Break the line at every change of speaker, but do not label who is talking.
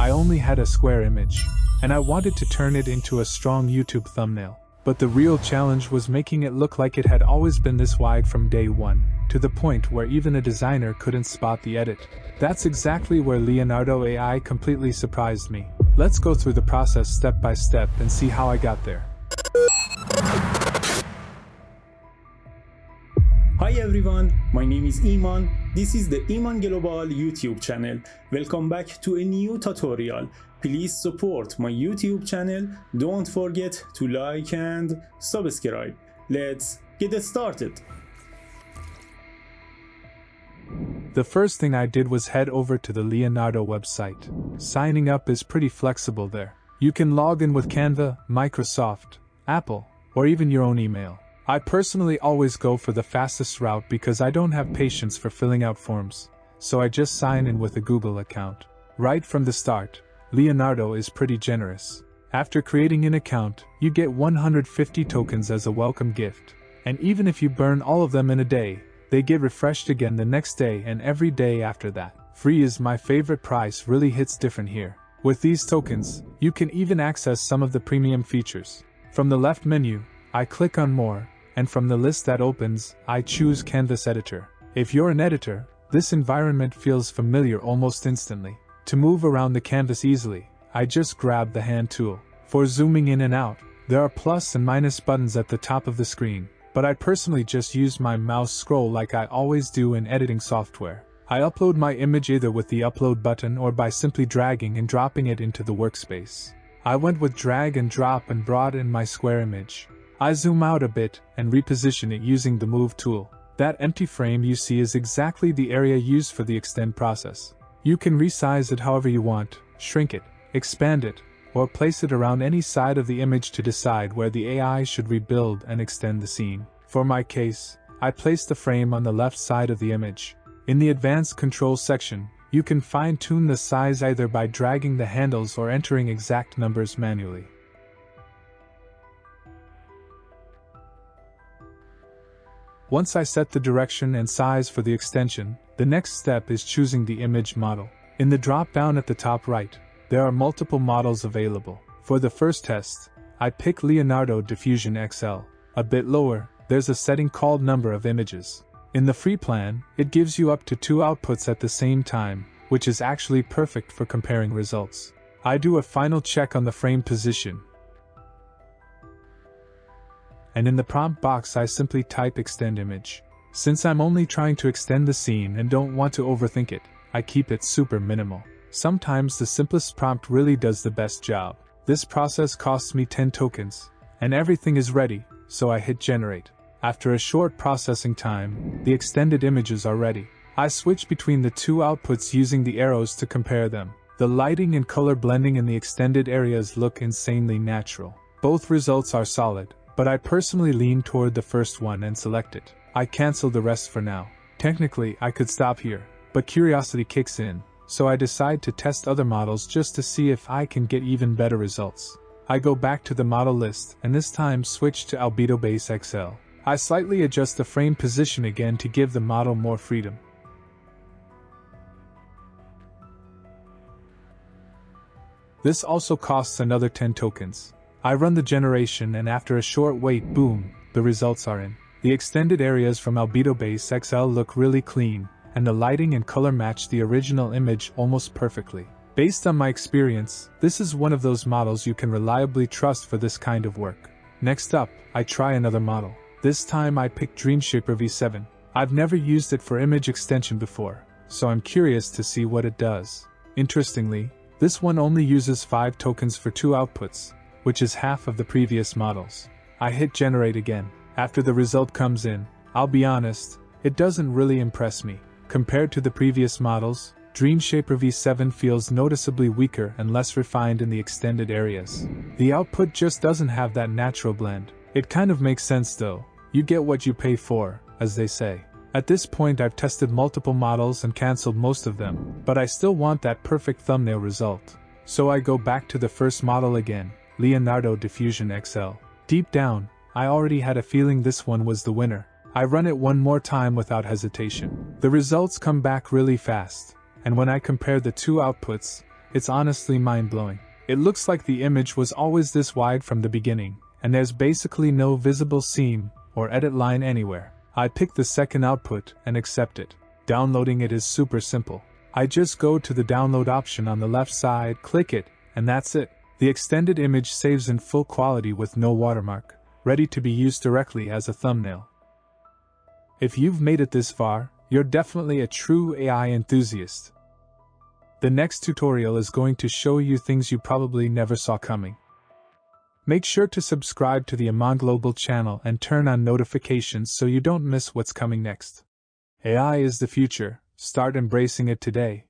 I only had a square image, and I wanted to turn it into a strong YouTube thumbnail. But the real challenge was making it look like it had always been this wide from day one, to the point where even a designer couldn't spot the edit. That's exactly where Leonardo AI completely surprised me. Let's go through the process step by step and see how I got there.
Hi everyone, my name is Iman. This is the Iman Global YouTube channel. Welcome back to a new tutorial. Please support my YouTube channel. Don't forget to like and subscribe. Let's get started.
The first thing I did was head over to the Leonardo website. Signing up is pretty flexible there. You can log in with Canva, Microsoft, Apple, or even your own email. I personally always go for the fastest route because I don't have patience for filling out forms, so I just sign in with a Google account. Right from the start, Leonardo is pretty generous. After creating an account, you get 150 tokens as a welcome gift, and even if you burn all of them in a day, they get refreshed again the next day and every day after that. Free is my favorite price, really hits different here. With these tokens, you can even access some of the premium features. From the left menu, I click on More, and from the list that opens, I choose Canvas Editor. If you're an editor, this environment feels familiar almost instantly. To move around the canvas easily, I just grab the hand tool. For zooming in and out, there are plus and minus buttons at the top of the screen, but I personally just use my mouse scroll like I always do in editing software. I upload my image either with the upload button or by simply dragging and dropping it into the workspace. I went with drag and drop and brought in my square image. I zoom out a bit and reposition it using the Move tool. That empty frame you see is exactly the area used for the extend process. You can resize it however you want, shrink it, expand it, or place it around any side of the image to decide where the AI should rebuild and extend the scene. For my case, I placed the frame on the left side of the image. In the Advanced Control section, you can fine-tune the size either by dragging the handles or entering exact numbers manually. Once I set the direction and size for the extension, the next step is choosing the image model. In the drop-down at the top right, there are multiple models available. For the first test, I pick Leonardo Diffusion XL. A bit lower, there's a setting called Number of Images. In the free plan, it gives you up to 2 outputs at the same time, which is actually perfect for comparing results. I do a final check on the frame position, and in the prompt box I simply type extend image. Since I'm only trying to extend the scene and don't want to overthink it, I keep it super minimal. Sometimes the simplest prompt really does the best job. This process costs me 10 tokens, and everything is ready, so I hit generate. After a short processing time, the extended images are ready. I switch between the 2 outputs using the arrows to compare them. The lighting and color blending in the extended areas look insanely natural. Both results are solid, but I personally lean toward the first one and select it. I cancel the rest for now. Technically, I could stop here, but curiosity kicks in, so I decide to test other models just to see if I can get even better results. I go back to the model list and this time switch to AlbedoBase XL. I slightly adjust the frame position again to give the model more freedom. This also costs another 10 tokens. I run the generation and after a short wait, boom, the results are in. The extended areas from AlbedoBase XL look really clean, and the lighting and color match the original image almost perfectly. Based on my experience, this is one of those models you can reliably trust for this kind of work. Next up, I try another model. This time I pick Dreamshaper V7. I've never used it for image extension before, so I'm curious to see what it does. Interestingly, this one only uses 5 tokens for 2 outputs, which is half of the previous models. I hit generate again. After the result comes in, I'll be honest, it doesn't really impress me. Compared to the previous models, Dreamshaper V7 feels noticeably weaker and less refined in the extended areas. The output just doesn't have that natural blend. It kind of makes sense though. You get what you pay for, as they say. At this point I've tested multiple models and cancelled most of them, but I still want that perfect thumbnail result. So I go back to the first model again, Leonardo Diffusion XL. Deep down, I already had a feeling this one was the winner. I run it one more time without hesitation. The results come back really fast, and when I compare the 2 outputs, It's honestly mind-blowing. It looks like the image was always this wide from the beginning, and there's basically no visible seam or edit line anywhere. I pick the second output and accept it. Downloading it is super simple. I just go to the download option on the left side, click it, and that's it. The extended image saves in full quality with no watermark, ready to be used directly as a thumbnail. If you've made it this far, you're definitely a true AI enthusiast. The next tutorial is going to show you things you probably never saw coming. Make sure to subscribe to the Iman Global channel and turn on notifications so you don't miss what's coming next. AI is the future, start embracing it today.